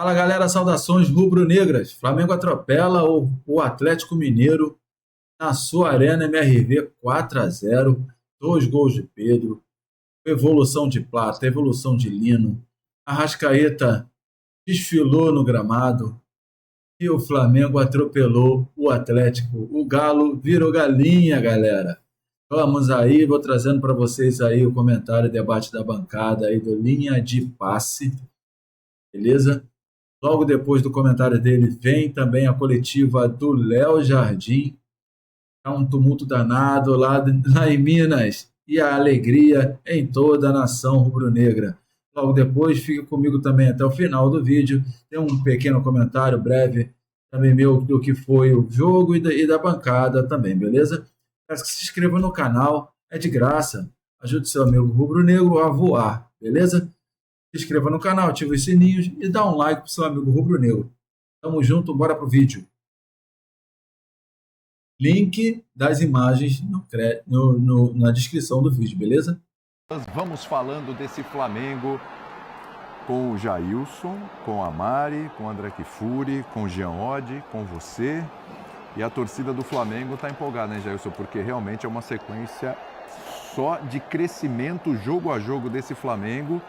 Fala galera, saudações rubro-negras. Flamengo atropela o Atlético Mineiro na sua Arena MRV 4-0. Dois gols de Pedro, evolução de Plata, evolução de Lino. Arrascaeta desfilou no gramado e o Flamengo atropelou o Atlético. O Galo virou galinha, galera. Vamos aí, vou trazendo para vocês aí o comentário e debate da bancada aí do Linha de Passe, beleza? Logo depois do comentário dele, vem também a coletiva do Léo Jardim. É um tumulto danado lá em Minas e a alegria em toda a nação rubro-negra. Logo depois, fica comigo também até o final do vídeo. Tem um pequeno comentário breve também meu do que foi o jogo e da bancada também, beleza? Peço que se inscreva no canal, é de graça. Ajude seu amigo rubro-negro a voar, beleza? Se inscreva no canal, ative os sininhos e dá um like pro seu amigo rubro-negro. Tamo junto, bora pro vídeo. Link das imagens na descrição do vídeo, beleza? Nós vamos falando desse Flamengo com o Jailson, com a Mari, com o André Kifuri, com o Jean Oddi, com você. E a torcida do Flamengo está empolgada, né, Jailson? Porque realmente é uma sequência só de crescimento jogo a jogo desse Flamengo.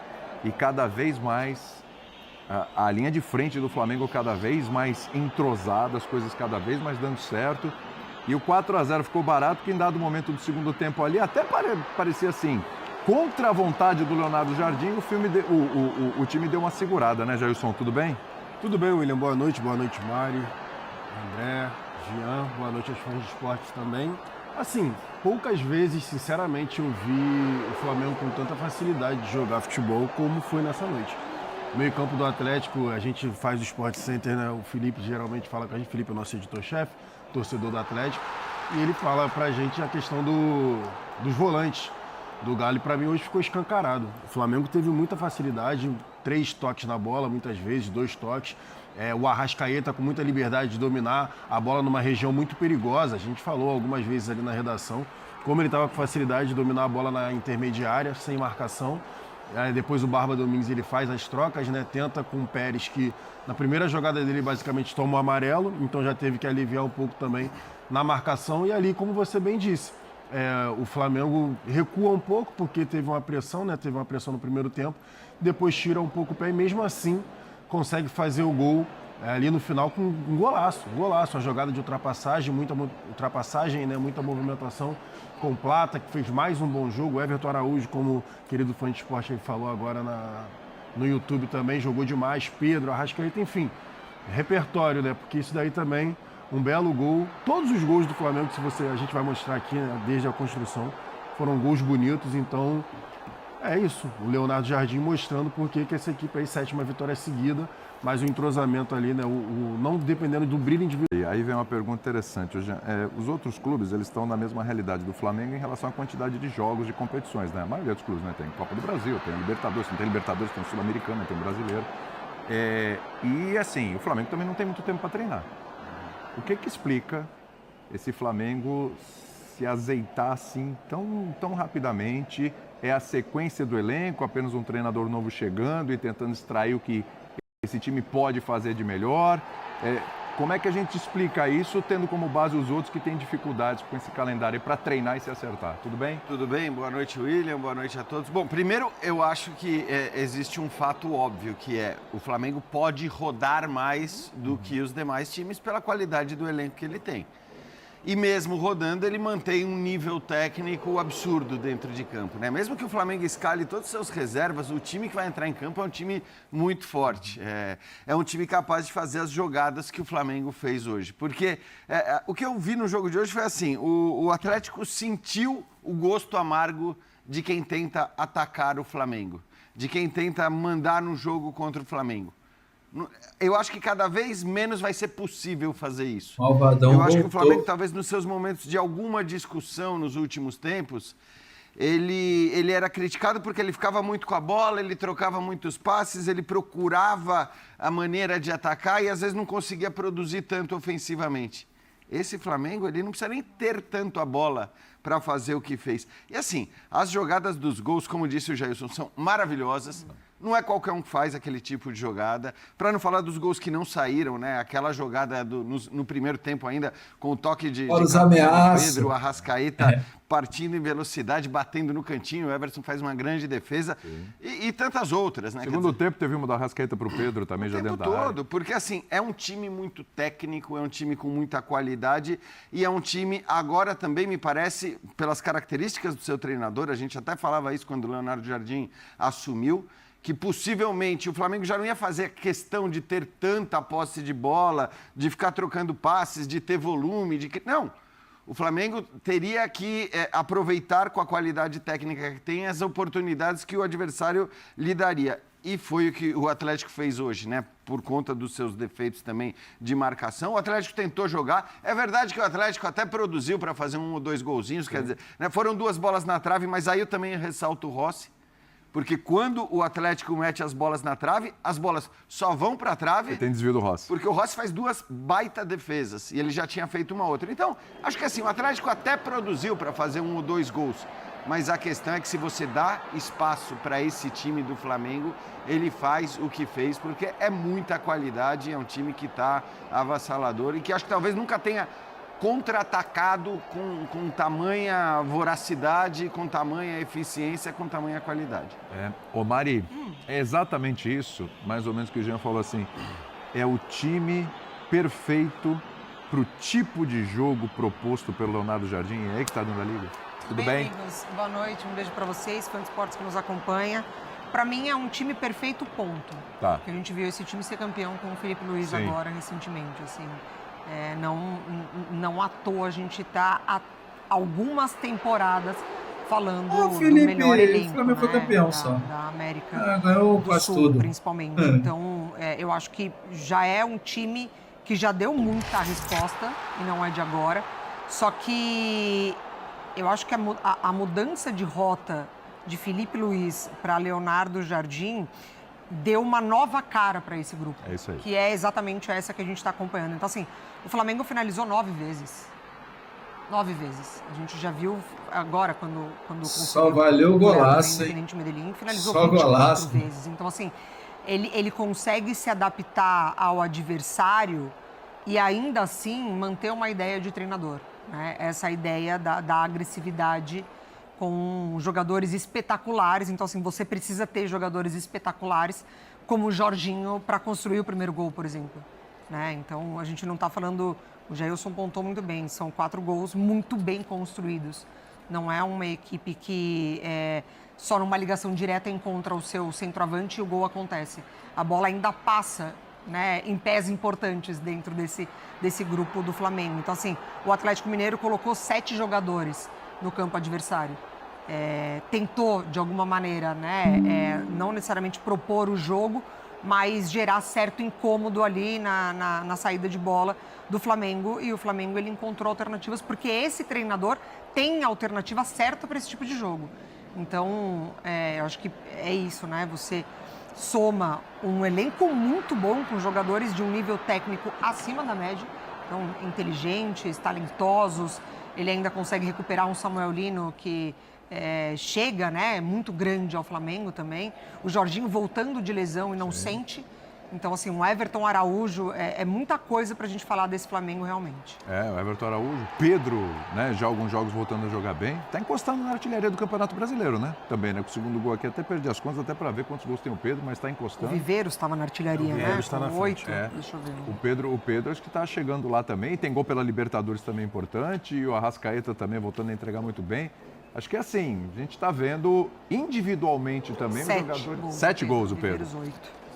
E cada vez mais, a linha de frente do Flamengo cada vez mais entrosada, as coisas cada vez mais dando certo. E o 4-0 ficou barato, porque em dado momento do segundo tempo ali, até parecia assim, contra a vontade do Leonardo Jardim, o time deu uma segurada, né, Jailson? Tudo bem? Tudo bem, William. Boa noite, Mário, André, Jean, boa noite aos fãs de esportes também. Assim, poucas vezes, sinceramente, eu vi o Flamengo com tanta facilidade de jogar futebol como foi nessa noite. No meio campo do Atlético, a gente faz o Sport Center, né? O Felipe geralmente fala com a gente, Felipe é o nosso editor-chefe, torcedor do Atlético, e ele fala pra gente a questão dos volantes do Galo, e pra mim hoje ficou escancarado. O Flamengo teve muita facilidade, 3 toques na bola, muitas vezes, 2 toques. O Arrascaeta com muita liberdade de dominar a bola numa região muito perigosa. A gente falou algumas vezes ali na redação como ele estava com facilidade de dominar a bola na intermediária, sem marcação. Depois o Barba Domingues ele faz as trocas, né? Tenta com o Pérez, que na primeira jogada dele basicamente toma o amarelo, então já teve que aliviar um pouco também na marcação. E ali, como você bem disse, o Flamengo recua um pouco porque teve uma pressão, né? Teve uma pressão no primeiro tempo, depois tira um pouco o pé e mesmo assim consegue fazer o gol ali no final com um golaço, uma jogada de ultrapassagem, muita ultrapassagem, né? Muita movimentação com Plata, que fez mais um bom jogo. O Everton Araújo, como o querido fã de esporte falou agora no YouTube também, jogou demais. Pedro, Arrascaeta, enfim, repertório, né? Porque isso daí também, um belo gol. Todos os gols do Flamengo, a gente vai mostrar aqui, né? Desde a construção, foram gols bonitos, então é isso. O Leonardo Jardim mostrando por que essa equipe aí, 7ª vitória seguida, mas o entrosamento ali, né? Não dependendo do brilho individual. E aí vem uma pergunta interessante. Os outros clubes, eles estão na mesma realidade do Flamengo em relação à quantidade de jogos, de competições, né? A maioria dos clubes, né? Tem Copa do Brasil, tem Libertadores, tem Libertadores, tem Sul-Americana, tem Brasileiro. E assim, o Flamengo também não tem muito tempo para treinar. O que explica esse Flamengo se azeitar assim tão rapidamente? É a sequência do elenco, apenas um treinador novo chegando e tentando extrair o que esse time pode fazer de melhor? Como é que a gente explica isso, tendo como base os outros que têm dificuldades com esse calendário para treinar e se acertar? Tudo bem? Tudo bem, boa noite, William, boa noite a todos. Bom, primeiro eu acho que existe um fato óbvio, que o Flamengo pode rodar mais do que os demais times pela qualidade do elenco que ele tem. E mesmo rodando, ele mantém um nível técnico absurdo dentro de campo, né? Mesmo que o Flamengo escale todos os seus reservas, o time que vai entrar em campo é um time muito forte. É um time capaz de fazer as jogadas que o Flamengo fez hoje. Porque o que eu vi no jogo de hoje foi assim, o Atlético sentiu o gosto amargo de quem tenta atacar o Flamengo, de quem tenta mandar no jogo contra o Flamengo. Eu acho que cada vez menos vai ser possível fazer isso. Malvadão Eu acho que o voltou. Flamengo, talvez nos seus momentos de alguma discussão nos últimos tempos, ele era criticado porque ele ficava muito com a bola, ele trocava muitos passes, ele procurava a maneira de atacar e às vezes não conseguia produzir tanto ofensivamente. Esse Flamengo, ele não precisa nem ter tanto a bola para fazer o que fez. E assim, as jogadas dos gols, como disse o Jailson, são maravilhosas. Não é qualquer um que faz aquele tipo de jogada. Para não falar dos gols que não saíram, né? Aquela jogada no primeiro tempo ainda, com o toque de Pedro, Arrascaeta partindo em velocidade, batendo no cantinho. O Everson faz uma grande defesa. E tantas outras, né? Segundo tempo, teve uma da Arrascaeta para o Pedro também, já dentro da área. O tempo todo, porque assim, é um time muito técnico, é um time com muita qualidade e é um time, agora também me parece, pelas características do seu treinador, a gente até falava isso quando o Leonardo Jardim assumiu, que possivelmente o Flamengo já não ia fazer questão de ter tanta posse de bola, de ficar trocando passes, de ter volume, Não, o Flamengo teria que aproveitar com a qualidade técnica que tem as oportunidades que o adversário lhe daria. E foi o que o Atlético fez hoje, né? Por conta dos seus defeitos também de marcação. O Atlético tentou jogar. É verdade que o Atlético até produziu para fazer 1 ou 2 golzinhos, quer dizer, né? Foram 2 bolas na trave, mas aí eu também ressalto o Rossi. Porque quando o Atlético mete as bolas na trave, as bolas só vão para a trave... Tem desvio do Rossi. Porque o Rossi faz 2 baita defesas e ele já tinha feito uma outra. Então, acho que assim, o Atlético até produziu para fazer 1 ou 2 gols. Mas a questão é que se você dá espaço para esse time do Flamengo, ele faz o que fez, porque é muita qualidade, é um time que está avassalador e que acho que talvez nunca tenha contra-atacado com tamanha voracidade, com tamanha eficiência, com tamanha qualidade. Ô Mari, é exatamente isso, mais ou menos que o Jean falou assim, é o time perfeito para o tipo de jogo proposto pelo Leonardo Jardim, é aí que está dando a liga. Tudo bem? Amigos, boa noite, um beijo para vocês, fãs de esportes que nos acompanha. Para mim é um time perfeito, ponto. Tá. Porque a gente viu esse time ser campeão com o Felipe Luiz agora, recentemente, assim. Não à toa a gente está há algumas temporadas falando do melhor elenco, o Flamengo foi campeão só. Da América ganhou do quase Sul, tudo. principalmente. Então, eu acho que já é um time que já deu muita resposta, e não é de agora. Só que eu acho que a mudança de rota de Felipe Luiz para Leonardo Jardim deu uma nova cara para esse grupo. É isso aí. Que é exatamente essa que a gente está acompanhando. Então, assim, o Flamengo finalizou 9 vezes. 9 vezes. A gente já viu agora, quando só valeu o golaço, hein? Independente Medellín, finalizou só 24 golaço. vezes. Então, assim, ele consegue se adaptar ao adversário e ainda assim manter uma ideia de treinador, né? Essa ideia da agressividade com jogadores espetaculares. Então, assim, você precisa ter jogadores espetaculares como o Jorginho para construir o primeiro gol, por exemplo, né? Então, a gente não está falando... O Jailson pontou muito bem. São 4 gols muito bem construídos. Não é uma equipe que só numa ligação direta encontra o seu centroavante e o gol acontece. A bola ainda passa, né, em pés importantes dentro desse grupo do Flamengo. Então, assim, o Atlético Mineiro colocou 7 jogadores no campo adversário. Tentou, de alguma maneira, né, não necessariamente propor o jogo, mas gerar certo incômodo ali na saída de bola do Flamengo. E o Flamengo, ele encontrou alternativas, porque esse treinador tem a alternativa certa para esse tipo de jogo. Então, eu acho que é isso, né? Você soma um elenco muito bom, com jogadores de um nível técnico acima da média, então inteligentes, talentosos. Ele ainda consegue recuperar um Samuel Lino que chega, né, muito grande ao Flamengo também. O Jorginho voltando de lesão e não sente. Então, assim, o Everton Araújo, é muita coisa pra gente falar desse Flamengo realmente. O Everton Araújo, Pedro, né, já alguns jogos voltando a jogar bem, tá encostando na artilharia do Campeonato Brasileiro, né? Também, né? Com o segundo gol aqui, até perdi as contas, até pra ver quantos gols tem o Pedro, mas tá encostando. O Viveiros estava na artilharia, né? Está na frente. 8, deixa eu ver. O Pedro acho que tá chegando lá também, tem gol pela Libertadores também importante, e o Arrascaeta também voltando a entregar muito bem. Acho que assim, a gente tá vendo individualmente também os jogadores. 7 gols o Pedro.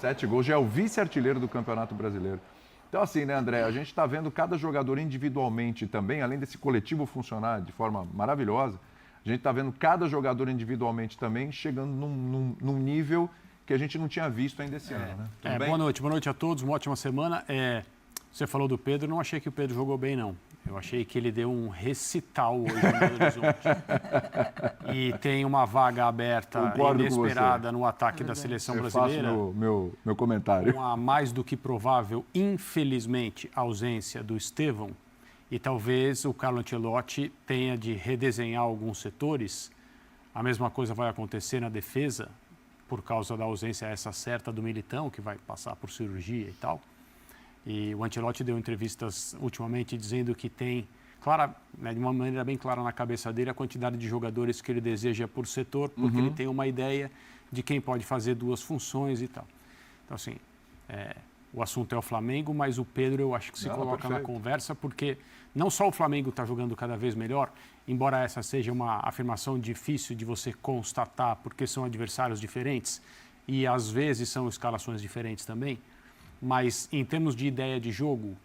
7 gols, já é o vice-artilheiro do Campeonato Brasileiro. Então, assim, né, André, a gente está vendo cada jogador individualmente também, além desse coletivo funcionar de forma maravilhosa, a gente está vendo cada jogador individualmente também chegando num nível que a gente não tinha visto ainda esse ano, né? Tudo bem? Boa noite a todos, uma ótima semana. Você falou do Pedro, não achei que o Pedro jogou bem, não. Eu achei que ele deu um recital hoje no Belo Horizonte. E tem uma vaga aberta inesperada no ataque da seleção brasileira. Eu faço meu comentário. Com a mais do que provável, infelizmente, ausência do Estevão. E talvez o Carlo Ancelotti tenha de redesenhar alguns setores. A mesma coisa vai acontecer na defesa, por causa da ausência essa certa do Militão, que vai passar por cirurgia e tal. E o Ancelotti deu entrevistas ultimamente dizendo que tem, de uma maneira bem clara na cabeça dele, a quantidade de jogadores que ele deseja por setor, porque ele tem uma ideia de quem pode fazer 2 funções e tal. Então, assim, o assunto é o Flamengo, mas o Pedro eu acho que se coloca na conversa, porque não só o Flamengo está jogando cada vez melhor, embora essa seja uma afirmação difícil de você constatar, porque são adversários diferentes e às vezes são escalações diferentes também, mas em termos de ideia de jogo,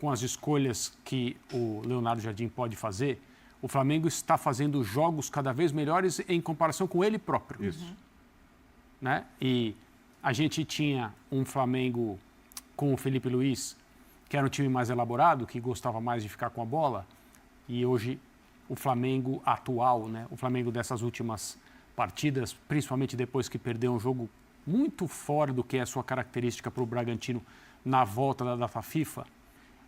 com as escolhas que o Leonardo Jardim pode fazer, o Flamengo está fazendo jogos cada vez melhores em comparação com ele próprio. Isso. Né? E a gente tinha um Flamengo com o Felipe Luiz, que era um time mais elaborado, que gostava mais de ficar com a bola, e hoje o Flamengo atual, né? O Flamengo dessas últimas partidas, principalmente depois que perdeu um jogo muito fora do que é a sua característica para o Bragantino na volta da data FIFA,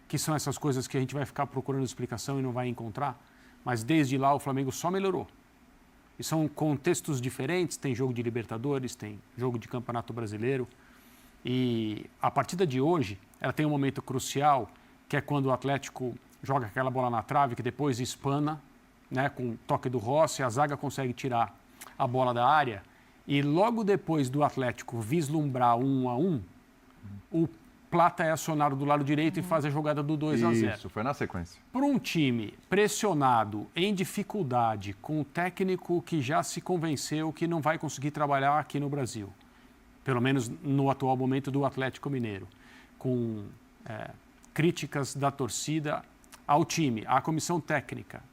que são essas coisas que a gente vai ficar procurando explicação e não vai encontrar, mas desde lá o Flamengo só melhorou. E são contextos diferentes, tem jogo de Libertadores, tem jogo de Campeonato Brasileiro, e a partida de hoje, ela tem um momento crucial, que é quando o Atlético joga aquela bola na trave, que depois espana, né, com o toque do Rossi, a zaga consegue tirar a bola da área, e logo depois do Atlético vislumbrar 1-1, o Plata é acionado do lado direito e faz a jogada do 2-0. Isso, foi na sequência. Para um time pressionado, em dificuldade, com um técnico que já se convenceu que não vai conseguir trabalhar aqui no Brasil, pelo menos no atual momento do Atlético Mineiro, com críticas da torcida ao time, à comissão técnica,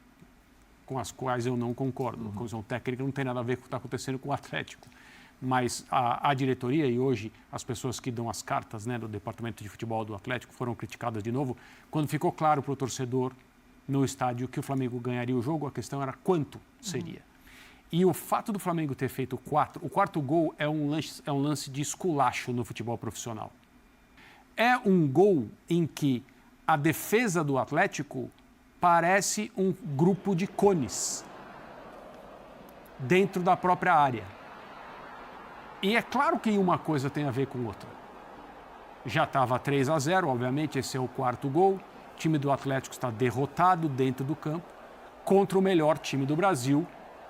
com as quais eu não concordo. A comissão técnica não tem nada a ver com o que está acontecendo com o Atlético. Mas a diretoria, e hoje as pessoas que dão as cartas, né, do departamento de futebol do Atlético foram criticadas de novo, quando ficou claro para o torcedor no estádio que o Flamengo ganharia o jogo, a questão era quanto seria. E o fato do Flamengo ter feito o quarto gol é um lance de esculacho no futebol profissional. É um gol em que a defesa do Atlético parece um grupo de cones dentro da própria área. E é claro que uma coisa tem a ver com outra. Já estava 3-0, obviamente, esse é o quarto gol. O time do Atlético está derrotado dentro do campo contra o melhor time do Brasil,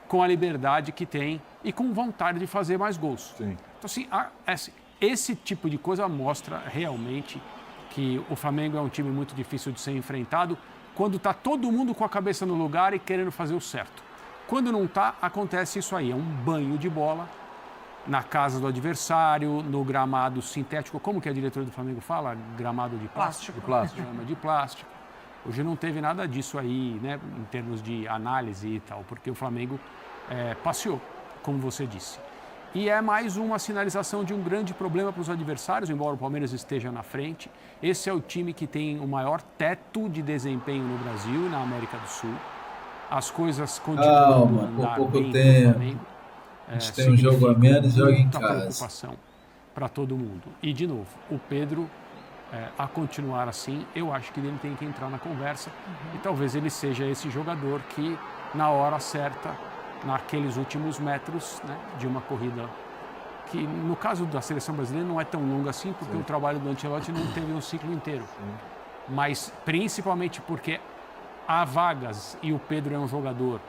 com a liberdade que tem e com vontade de fazer mais gols. Sim. Então, assim, esse tipo de coisa mostra realmente que o Flamengo é um time muito difícil de ser enfrentado quando está todo mundo com a cabeça no lugar e querendo fazer o certo. Quando não está, acontece isso aí, é um banho de bola na casa do adversário, no gramado sintético. Como que a diretora do Flamengo fala? Gramado de plástico? De plástico. Grama de plástico. Hoje não teve nada disso aí, né, em termos de análise e tal, porque o Flamengo passeou, como você disse. E é mais uma sinalização de um grande problema para os adversários, embora o Palmeiras esteja na frente. Esse é o time que tem o maior teto de desempenho no Brasil e na América do Sul. As coisas continuam a andar por pouco bem tempo. no Flamengo. A gente tem um jogo a menos e joga em casa. Preocupação para todo mundo. E, de novo, o Pedro, a continuar assim, eu acho que ele tem que entrar na conversa e talvez ele seja esse jogador que, na hora certa, naqueles últimos metros, né, de uma corrida que, no caso da seleção brasileira, não é tão longa assim, porque o trabalho do Ancelotti não teve um ciclo inteiro. Mas, principalmente porque há vagas e o Pedro é um jogador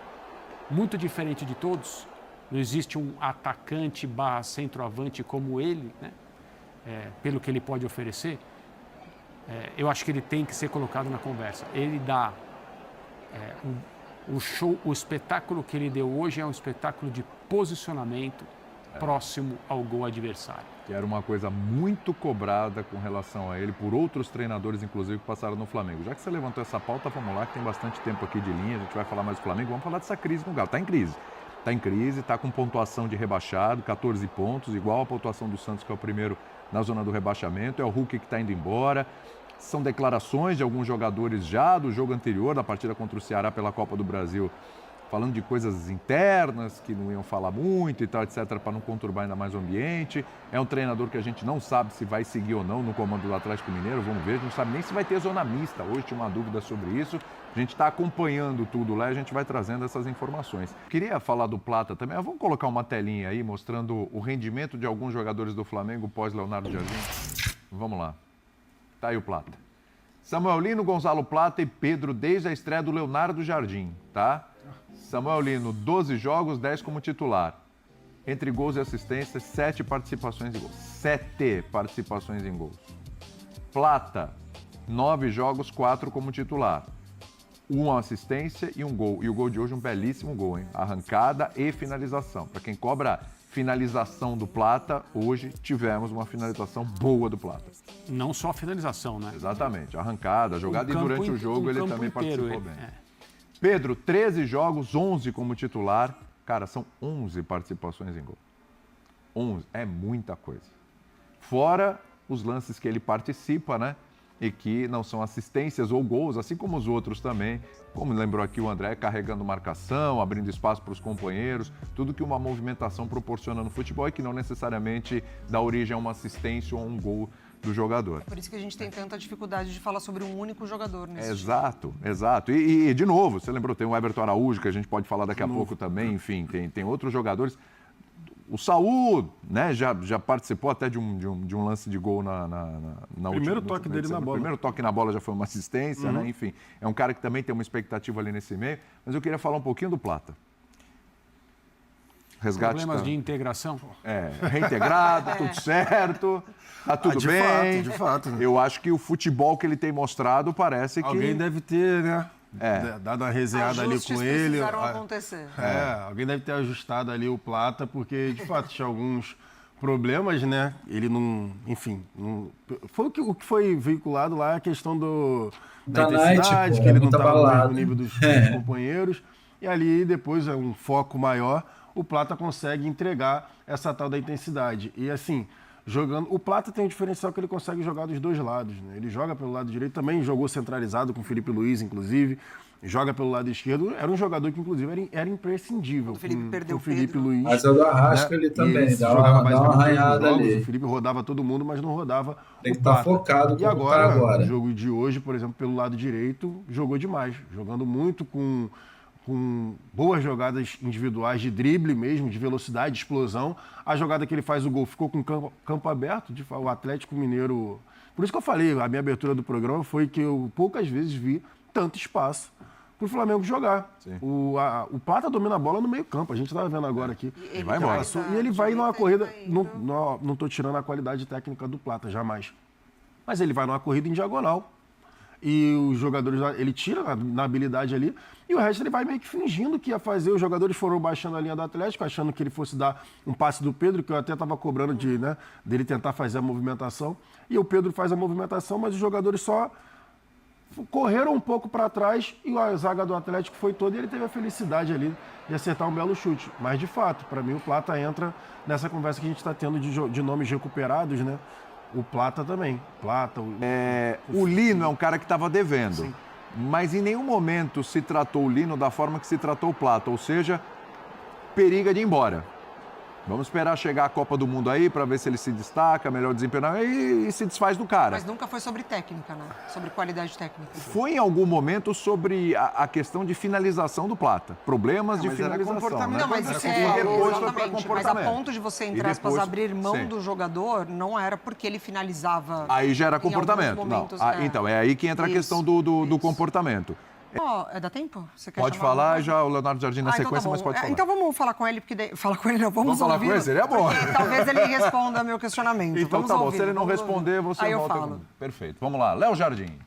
muito diferente de todos. Não existe um atacante / centroavante como ele, né? Pelo que ele pode oferecer. Eu acho que ele tem que ser colocado na conversa. Ele dá o espetáculo que ele deu hoje é um espetáculo de posicionamento próximo ao gol adversário. Que era uma coisa muito cobrada com relação a ele por outros treinadores, inclusive, que passaram no Flamengo. Já que você levantou essa pauta, vamos lá, que tem bastante tempo aqui de linha, a gente vai falar mais do Flamengo, vamos falar dessa crise no Galo. Está em crise. Está em crise, está com pontuação de rebaixado, 14 pontos, igual a pontuação do Santos, que é o primeiro na zona do rebaixamento. É o Hulk que está indo embora. São declarações de alguns jogadores já do jogo anterior, da partida contra o Ceará pela Copa do Brasil, falando de coisas internas que não iam falar muito e tal, etc, para não conturbar ainda mais o ambiente. É um treinador que a gente não sabe se vai seguir ou não no comando do Atlético Mineiro, vamos ver. A gente não sabe nem se vai ter zona mista. Hoje tinha uma dúvida sobre isso. A gente está acompanhando tudo lá e a gente vai trazendo essas informações. Queria falar do Plata também. Vamos colocar uma telinha aí mostrando o rendimento de alguns jogadores do Flamengo pós-Leonardo Jardim. Vamos lá. Tá aí o Plata. Samuel Lino, Gonzalo Plata e Pedro desde a estreia do Leonardo Jardim, tá? Samuel Lino, 12 jogos, 10 como titular. Entre gols e assistências, 7 participações em gols. 7 participações em gols. Plata, 9 jogos, 4 como titular. 1 assistência e 1 gol. E o gol de hoje, um belíssimo gol, hein? Arrancada e finalização. Para quem cobra finalização do Plata, hoje tivemos uma finalização boa do Plata. Não só a finalização, né? Exatamente. Arrancada, jogada e durante o jogo ele também participou bem. É. Pedro, 13 jogos, 11 como titular. Cara, são 11 participações em gol. 11, é muita coisa. Fora os lances que ele participa, né? E que não são assistências ou gols, assim como os outros também. Como lembrou aqui o André, carregando marcação, abrindo espaço para os companheiros. Tudo que uma movimentação proporciona no futebol e que não necessariamente dá origem a uma assistência ou a um gol do jogador. Por isso que a gente tem tanta dificuldade de falar sobre um único jogador nesse Exato, exato. E, de novo, você lembrou, tem o Everton Araújo, que a gente pode falar daqui a pouco também, enfim, tem outros jogadores. O Saúl, né, já participou até de um lance de gol na primeiro toque dele na bola. O primeiro toque na bola já foi uma assistência, né? Enfim, é um cara que também tem uma expectativa ali nesse meio. Mas eu queria falar um pouquinho do Plata. Resgate. Problemas de integração? Reintegrado, tudo certo, tá tudo bem. De fato. Eu acho que o futebol que ele tem mostrado parece que... Alguém deve ter, né? Dado uma resenhada ali com ele. Acontecer. Alguém deve ter ajustado ali o Plata, porque de fato tinha alguns problemas, né? Ele não, enfim, foi o que foi veiculado lá, a questão da intensidade, que ele não estava no mesmo nível dos companheiros. E ali depois é um foco maior, o Plata consegue entregar essa tal da intensidade. E assim, jogando, o Plata tem um diferencial que ele consegue jogar dos dois lados, né? Ele joga pelo lado direito, também jogou centralizado com o Felipe Luiz, inclusive, joga pelo lado esquerdo, era um jogador que inclusive era imprescindível. O Felipe perdeu o Felipe Luiz. Mas eu do Arrasca ele também, dá uma arranhada ali. O Felipe rodava todo mundo, mas não rodava tem que o Plata. Estar focado e agora, no jogo de hoje, por exemplo, pelo lado direito, jogou demais, jogando muito com boas jogadas individuais de drible mesmo, de velocidade, de explosão. A jogada que ele faz o gol ficou com o campo aberto, o Atlético Mineiro... Por isso que eu falei, a minha abertura do programa foi que eu poucas vezes vi tanto espaço para o Flamengo jogar. O Plata domina a bola no meio campo, a gente estava vendo agora aqui. Ele vai embora. E ele vai numa corrida... Não estou tirando a qualidade técnica do Plata, jamais. Mas ele vai numa corrida em diagonal. E os jogadores, ele tira na habilidade ali, e o resto ele vai meio que fingindo que ia fazer. Os jogadores foram baixando a linha do Atlético, achando que ele fosse dar um passe do Pedro, que eu até estava cobrando dele tentar fazer a movimentação. E o Pedro faz a movimentação, mas os jogadores só correram um pouco para trás e a zaga do Atlético foi toda e ele teve a felicidade ali de acertar um belo chute. Mas, de fato, para mim o Plata entra nessa conversa que a gente está tendo de nomes recuperados, né? O Plata também. O Lino é um cara que estava devendo. Sim. Mas em nenhum momento se tratou o Lino da forma que se tratou o Plata. Ou seja, periga de ir embora. Vamos esperar chegar a Copa do Mundo aí para ver se ele se destaca, melhor desempenho e se desfaz do cara. Mas nunca foi sobre técnica, né? Sobre qualidade técnica. Foi em algum momento sobre a questão de finalização do Plata. Problemas de finalização. Né? Não, mas isso exatamente. Mas a ponto de você, entre aspas, abrir mão do jogador, não era porque ele finalizava. Aí já era comportamento. Momentos, então, é aí que entra a questão do comportamento. Dá tempo? Você quer pode falar, já o Leonardo Jardim na sequência, então tá mas pode falar. Então vamos falar com ele, porque falar com ele não, vamos falar com ele, seria bom. Talvez ele responda meu questionamento. Então vamos ouvir, se ele não responder, você aí volta. Eu falo. Perfeito, vamos lá, Léo Jardim.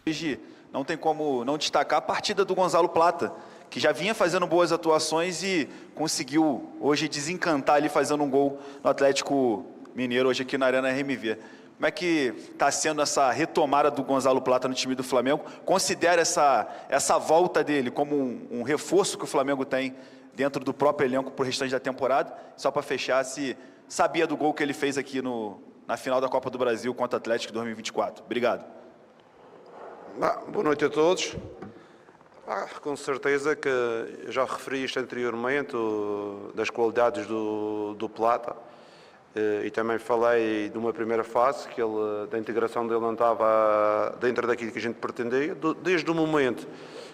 Hoje não tem como não destacar a partida do Gonzalo Plata, que já vinha fazendo boas atuações e conseguiu hoje desencantar ali fazendo um gol no Atlético Mineiro, hoje aqui na Arena RMV. Como é que está sendo essa retomada do Gonzalo Plata no time do Flamengo? Considera essa volta dele como um reforço que o Flamengo tem dentro do próprio elenco para o restante da temporada? Só para fechar, se sabia do gol que ele fez aqui na final da Copa do Brasil contra o Atlético 2024. Obrigado. Boa noite a todos. Com certeza que eu já referi isto anteriormente, das qualidades do Plata, e também falei de uma primeira fase, que da integração dele não estava dentro daquilo que a gente pretendia. Desde o momento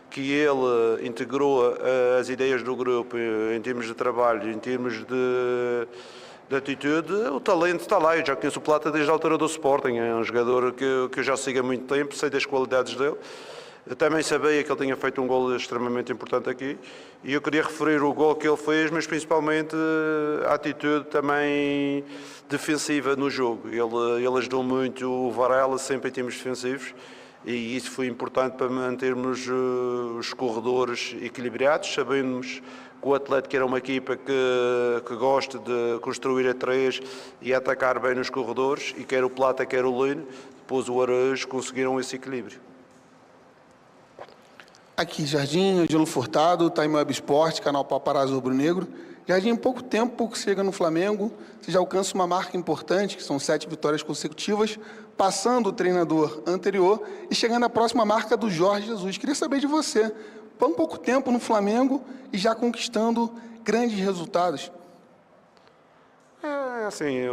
que ele integrou as ideias do grupo em termos de trabalho, em termos de atitude, o talento está lá. Eu já conheço o Plata desde a altura do Sporting, é um jogador que eu já sigo há muito tempo, sei das qualidades dele. Eu também sabia que ele tinha feito um gol extremamente importante aqui e eu queria referir o gol que ele fez, mas principalmente a atitude também defensiva no jogo. Ele ajudou muito o Varela sempre em termos defensivos e isso foi importante para mantermos os corredores equilibrados, sabemos que o Atlético era uma equipa que gosta de construir a três e atacar bem nos corredores, e quer o Plata, quer o Lino, depois o Araújo conseguiram esse equilíbrio. Aqui, Jardim, Angelo Furtado, Time Web Sport, canal Paparazzo Rubro Negro. Jardim, em pouco tempo que chega no Flamengo, você já alcança uma marca importante, que são 7 vitórias consecutivas, passando o treinador anterior e chegando à próxima marca do Jorge Jesus. Queria saber de você, tão pouco tempo no Flamengo e já conquistando grandes resultados. Assim,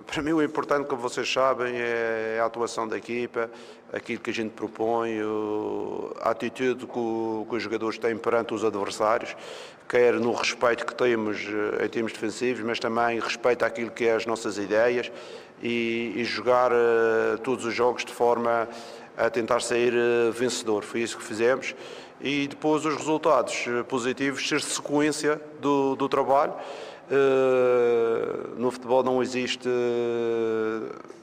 para mim o importante, como vocês sabem, é a atuação da equipa, aquilo que a gente propõe, a atitude que os jogadores têm perante os adversários, quer no respeito que temos em termos defensivos, mas também respeito àquilo que é as nossas ideias e jogar todos os jogos de forma a tentar sair vencedor. Foi isso que fizemos. E depois os resultados positivos, ser sequência do trabalho. No futebol não existe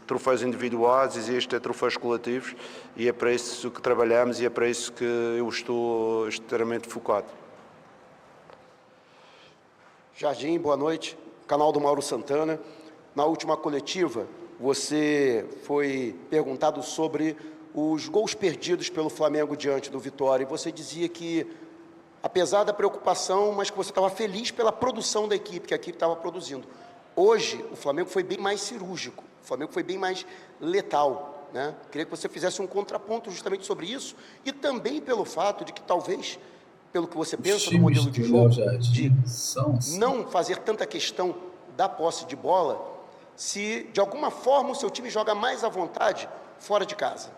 troféus individuais, existem troféus coletivos e é para isso que trabalhamos e é para isso que eu estou extremamente focado. Jardim, boa noite. Canal do Mauro Santana. Na última coletiva, você foi perguntado sobre os gols perdidos pelo Flamengo diante do Vitória e você dizia que, apesar da preocupação, mas que você estava feliz pela produção da equipe, que a equipe estava produzindo. Hoje, o Flamengo foi bem mais cirúrgico, o Flamengo foi bem mais letal, né? Queria que você fizesse um contraponto justamente sobre isso e também pelo fato de que talvez, pelo que você pensa no modelo de jogo, de não fazer tanta questão da posse de bola, se de alguma forma o seu time joga mais à vontade fora de casa.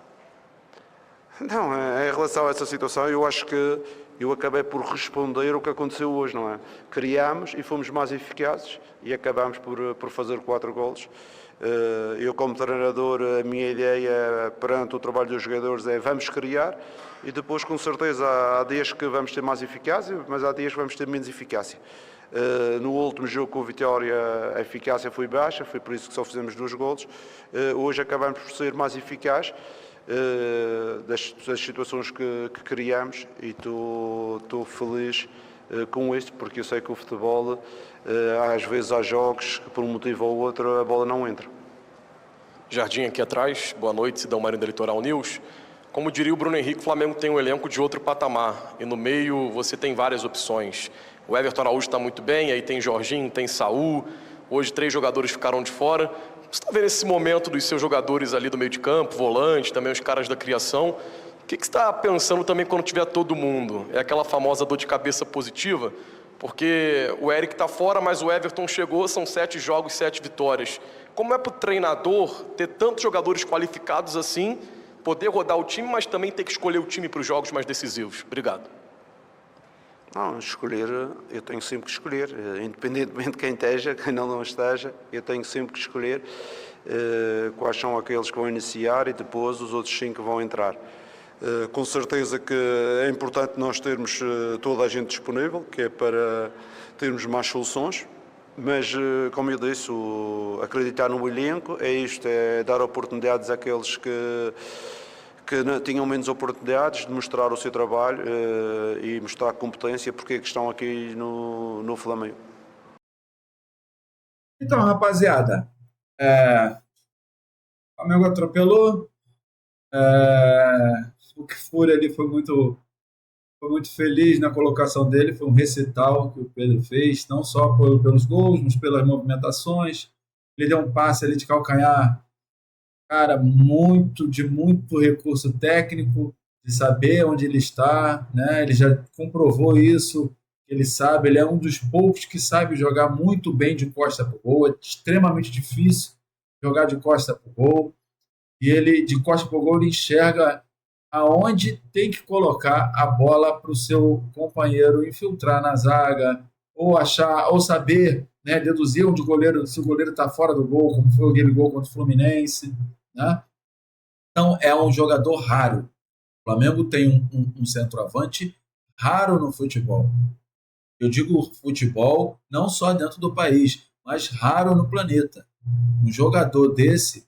Não, em relação a essa situação, eu acho que eu acabei por responder o que aconteceu hoje, não é? Criámos e fomos mais eficazes e acabámos por fazer 4 golos. Eu, como treinador, a minha ideia perante o trabalho dos jogadores é vamos criar e depois, com certeza, há dias que vamos ter mais eficácia, mas há dias que vamos ter menos eficácia. No último jogo com o Vitória a eficácia foi baixa, foi por isso que só fizemos 2 golos. Hoje acabamos por ser mais eficazes. Das situações que criamos e estou feliz com isso, porque eu sei que o futebol, às vezes há jogos que por um motivo ou outro a bola não entra. Jardim aqui atrás, boa noite, Cidão Marinho da Litoral News. Como diria o Bruno Henrique, o Flamengo tem um elenco de outro patamar e no meio você tem várias opções. O Everton Araújo está muito bem, aí tem Jorginho, tem Saul, hoje 3 jogadores ficaram de fora. Você está vendo esse momento dos seus jogadores ali do meio de campo, volante, também os caras da criação. O que você está pensando também quando tiver todo mundo? É aquela famosa dor de cabeça positiva? Porque o Eric está fora, mas o Everton chegou, são 7 jogos, 7 vitórias. Como é para o treinador ter tantos jogadores qualificados assim, poder rodar o time, mas também ter que escolher o time para os jogos mais decisivos? Obrigado. Não, escolher, eu tenho sempre que escolher, independentemente de quem esteja, quem não esteja, eu tenho sempre que escolher quais são aqueles que vão iniciar e depois os outros 5 que vão entrar. Com certeza que é importante nós termos toda a gente disponível, que é para termos mais soluções, mas, como eu disse, acreditar no elenco é isto, é dar oportunidades àqueles que tinham menos oportunidades de mostrar o seu trabalho e mostrar competência, porque é que estão aqui no Flamengo. Então, rapaziada, o Flamengo atropelou, o Kfouri ali foi muito feliz na colocação dele, foi um recital que o Pedro fez, não só pelos gols, mas pelas movimentações. Ele deu um passe ali de calcanhar, cara, de muito recurso técnico, de saber onde ele está, né? Ele já comprovou isso, ele sabe, ele é um dos poucos que sabe jogar muito bem de costa para o gol, é extremamente difícil jogar de costa para o gol, e ele, de costa para o gol, ele enxerga aonde tem que colocar a bola para o seu companheiro infiltrar na zaga, ou achar, ou saber, né, deduzir onde o goleiro, se o goleiro está fora do gol, como foi aquele gol contra o Fluminense, né? Então, é um jogador raro. O Flamengo tem um centroavante raro no futebol. Eu digo futebol não só dentro do país, mas raro no planeta. Um jogador desse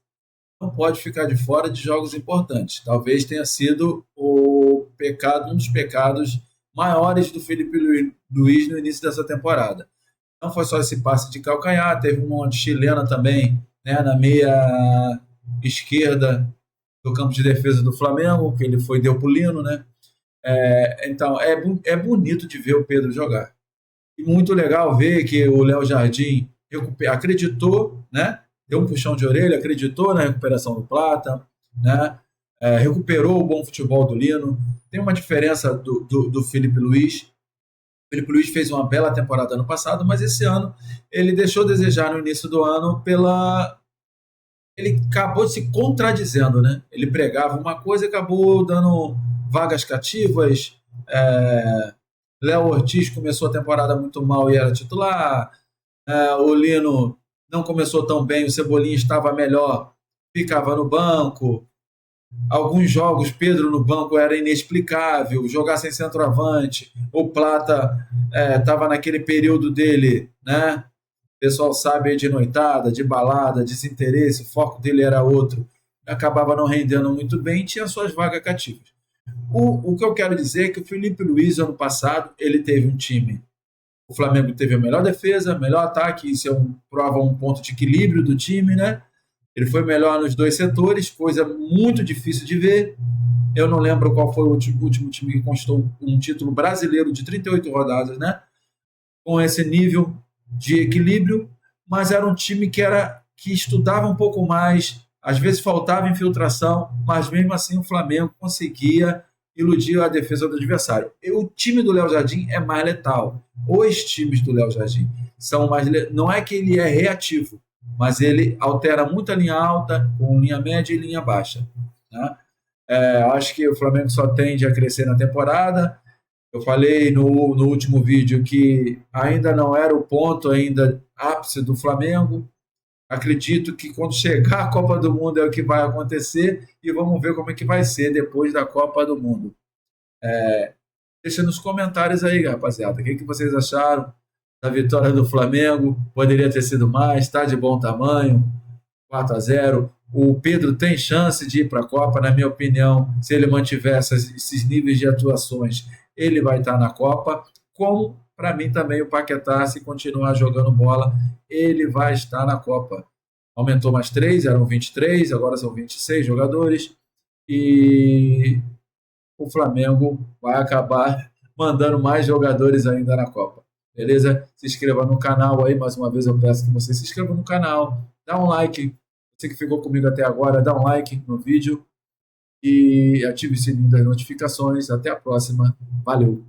não pode ficar de fora de jogos importantes. Talvez tenha sido um dos pecados maiores do Felipe Luiz no início dessa temporada. Não foi só esse passe de calcanhar, teve uma de chilena também, né, na meia esquerda do campo de defesa do Flamengo, que ele deu pro Lino, né? Então, é bonito de ver o Pedro jogar. E muito legal ver que o Léo Jardim acreditou, né? Deu um puxão de orelha, acreditou na recuperação do Plata, né? Recuperou o bom futebol do Lino. Tem uma diferença do Felipe Luiz. O Felipe Luiz fez uma bela temporada ano passado, mas esse ano ele deixou a desejar no início do ano ele acabou se contradizendo, né? Ele pregava uma coisa e acabou dando vagas cativas. Léo Ortiz começou a temporada muito mal e era titular. O Lino não começou tão bem, o Cebolinha estava melhor, ficava no banco. Alguns jogos, Pedro no banco era inexplicável, jogar sem centroavante. O Plata estava naquele período dele, né? O pessoal sabe, de noitada, de balada, desinteresse, o foco dele era outro. Acabava não rendendo muito bem e tinha suas vagas cativas. O que eu quero dizer é que o Felipe Luiz, ano passado, ele teve um time. O Flamengo teve a melhor defesa, melhor ataque, isso prova um ponto de equilíbrio do time, né? Ele foi melhor nos dois setores, coisa muito difícil de ver. Eu não lembro qual foi o último time que conquistou um título brasileiro de 38 rodadas, né? Com esse nível de equilíbrio, mas era um time que estudava um pouco mais, às vezes faltava infiltração, mas mesmo assim o Flamengo conseguia iludir a defesa do adversário. O time do Léo Jardim é mais letal. Os times do Léo Jardim são mais... Não é que ele é reativo, mas ele altera muito a linha alta, com linha média e linha baixa, né? Acho que o Flamengo só tende a crescer na temporada. Eu falei no último vídeo que ainda não era o ponto ainda ápice do Flamengo. Acredito que quando chegar a Copa do Mundo é o que vai acontecer e vamos ver como é que vai ser depois da Copa do Mundo. Deixa nos comentários aí, rapaziada, o que vocês acharam da vitória do Flamengo? Poderia ter sido mais, está de bom tamanho, 4-0. O Pedro tem chance de ir para a Copa, na minha opinião. Se ele mantiver esses níveis de atuações, ele vai estar na Copa. Como, para mim, também o Paquetá, se continuar jogando bola, ele vai estar na Copa. Aumentou mais 3, eram 23, agora são 26 jogadores. E o Flamengo vai acabar mandando mais jogadores ainda na Copa. Beleza? Se inscreva no canal aí, mais uma vez eu peço que você se inscreva no canal, dá um like. Você que ficou comigo até agora, dá um like no vídeo e ative o sininho das notificações. Até a próxima. Valeu!